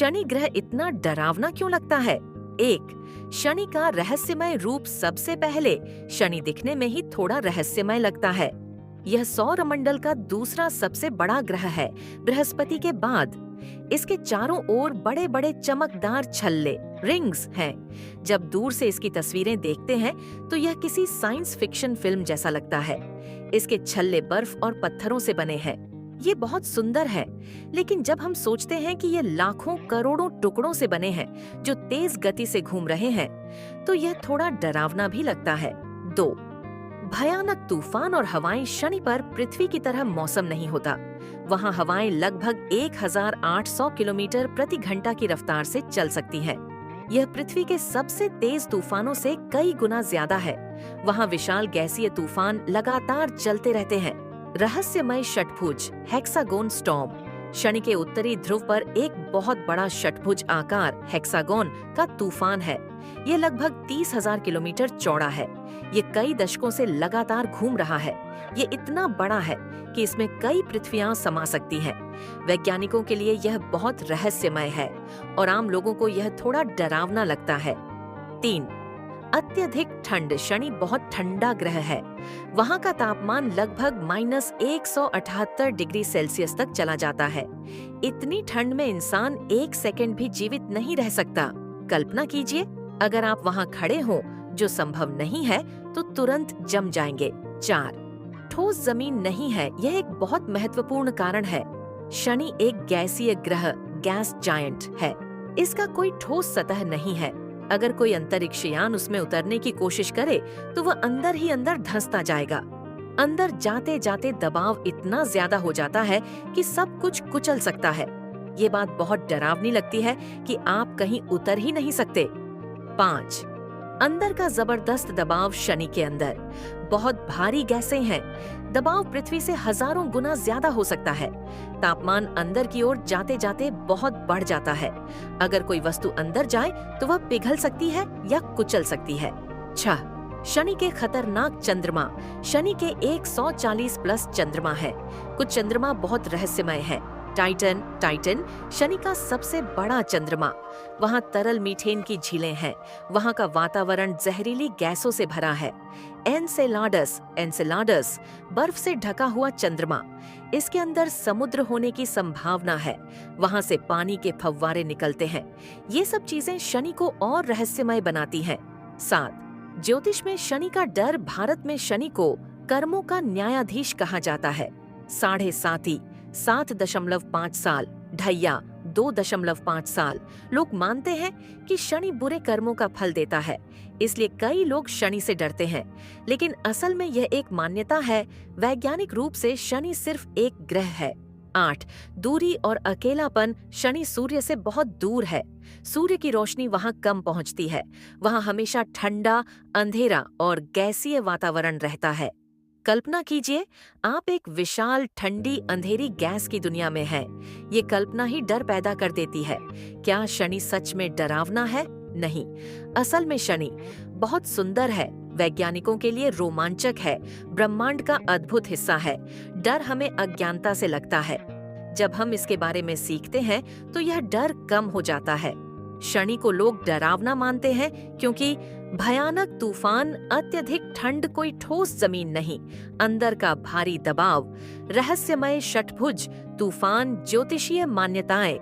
शनि ग्रह इतना डरावना क्यों लगता है? 1. शनि का रहस्यमय रूप। सबसे पहले शनि दिखने में ही थोड़ा रहस्यमय लगता है। यह सौरमंडल का दूसरा सबसे बड़ा ग्रह है, बृहस्पति के बाद। इसके चारों ओर बड़े बड़े चमकदार छल्ले रिंग्स हैं। जब दूर से इसकी तस्वीरें देखते हैं तो यह किसी साइंस फिक्शन फिल्म जैसा लगता है। इसके छल्ले बर्फ और पत्थरों से बने हैं। ये बहुत सुंदर है, लेकिन जब हम सोचते हैं कि ये लाखों करोड़ों टुकड़ों से बने हैं जो तेज गति से घूम रहे हैं, तो यह थोड़ा डरावना भी लगता है। 2. भयानक तूफान और हवाएं। शनि पर पृथ्वी की तरह मौसम नहीं होता। वहाँ हवाएं लगभग 1800 किलोमीटर प्रति घंटा की रफ्तार से चल सकती हैं। यह पृथ्वी के सबसे तेज तूफानों से कई गुना ज्यादा है। वहाँ विशाल गैसीय तूफान लगातार चलते रहते हैं। रहस्यमय षटभुज हेक्सागोन स्टॉर्म। शनि के उत्तरी ध्रुव पर एक बहुत बड़ा षटभुज आकार हेक्सागोन का तूफान है। ये लगभग 30,000 किलोमीटर चौड़ा है। ये कई दशकों से लगातार घूम रहा है। ये इतना बड़ा है कि इसमें कई पृथ्वियां समा सकती हैं। वैज्ञानिकों के लिए यह बहुत रहस्यमय है और आम लोगों को यह थोड़ा डरावना लगता है। 3. अत्यधिक ठंड। शनि बहुत ठंडा ग्रह है। वहाँ का तापमान लगभग -178 डिग्री सेल्सियस तक चला जाता है। इतनी ठंड में इंसान 1 सेकंड भी जीवित नहीं रह सकता। कल्पना कीजिए, अगर आप वहाँ खड़े हो, जो संभव नहीं है, तो तुरंत जम जाएंगे। 4. ठोस जमीन नहीं है। यह एक बहुत महत्वपूर्ण कारण है। शनि एक गैसीय ग्रह गैस जायंट है। इसका कोई ठोस सतह नहीं है। अगर कोई अंतरिक्ष यान उसमें उतरने की कोशिश करे तो वह अंदर ही अंदर धंसता जाएगा। अंदर जाते जाते दबाव इतना ज्यादा हो जाता है कि सब कुछ कुचल सकता है। ये बात बहुत डरावनी लगती है कि आप कहीं उतर ही नहीं सकते। 5. अंदर का जबरदस्त दबाव। शनि के अंदर बहुत भारी गैसें हैं। दबाव पृथ्वी से हजारों गुना ज्यादा हो सकता है। तापमान अंदर की ओर जाते जाते बहुत बढ़ जाता है। अगर कोई वस्तु अंदर जाए तो वह पिघल सकती है या कुचल सकती है। 6. शनि के खतरनाक चंद्रमा। शनि के 140 प्लस चंद्रमा है। कुछ चंद्रमा बहुत रहस्यमय है। टाइटन शनि का सबसे बड़ा चंद्रमा। वहाँ तरल मीथेन की झीलें हैं। वहाँ का वातावरण जहरीली गैसों से भरा है। एनसेलाडस बर्फ से ढका हुआ चंद्रमा। इसके अंदर समुद्र होने की संभावना है। वहाँ से पानी के फव्वारे निकलते हैं। ये सब चीजें शनि को और रहस्यमय बनाती हैं। 7. ज्योतिष में शनि का डर। भारत में शनि को कर्मों का न्यायाधीश कहा जाता है। 7.5 7.5 साल, ढैया 2.5 साल। लोग मानते हैं कि शनि बुरे कर्मों का फल देता है, इसलिए कई लोग शनि से डरते हैं। लेकिन असल में यह एक मान्यता है। वैज्ञानिक रूप से शनि सिर्फ एक ग्रह है। 8. दूरी और अकेलापन। शनि सूर्य से बहुत दूर है। सूर्य की रोशनी वहाँ कम पहुँचती है। वहाँ हमेशा ठंडा, अंधेरा और गैसीय वातावरण रहता है। कल्पना कीजिए, आप एक विशाल ठंडी अंधेरी गैस की दुनिया में हैं। ये कल्पना ही डर पैदा कर देती है। क्या शनि सच में डरावना है? नहीं। असल में शनि बहुत सुंदर है, वैज्ञानिकों के लिए रोमांचक है, ब्रह्मांड का अद्भुत हिस्सा है। डर हमें अज्ञानता से लगता है। जब हम इसके बारे में सीखते हैं तो यह डर कम हो जाता है। शनि को लोग डरावना मानते हैं क्योंकि भयानक तूफान, अत्यधिक ठंड, कोई ठोस जमीन नहीं, अंदर का भारी दबाव, रहस्यमय षटभुज तूफान, ज्योतिषीय मान्यताएं